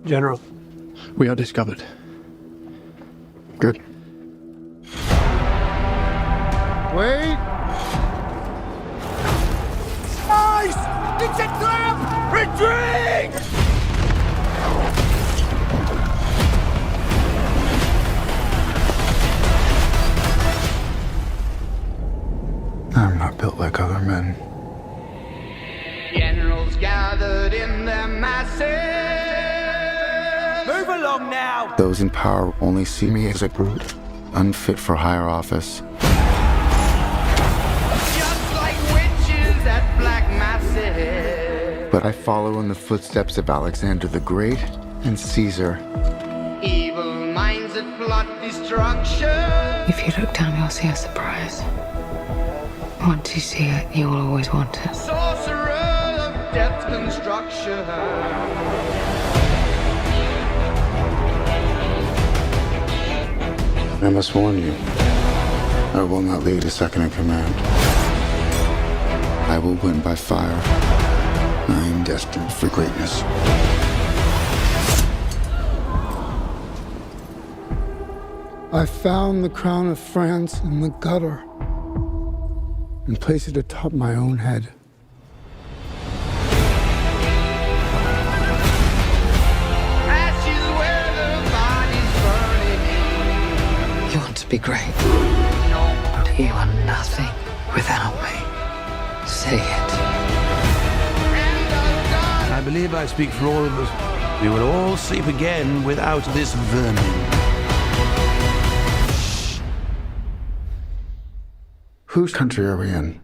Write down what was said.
General. We are discovered. Good. Wait! Guys! It's a trap! Retreat! I'm not built like other men. Generals gathered in their masses. Move along now! Those in power only see me as a brute, unfit for higher office. Just like witches at black masses. But I follow in the footsteps of Alexander the Great and Caesar. Evil minds that plot destruction. If you look down, you'll see a surprise. Once you see it, you will always want it. Sorcerer of death's construction. I must warn you, I will not lead a second in command. I will win by fire. I am destined for greatness. I found the crown of France in the gutter and placed it atop my own head. Ashes where the body's burning. You want to be great, but you are nothing without me. Say it. I believe I speak for all of us. We will all sleep again without this vermin. Whose country are we in?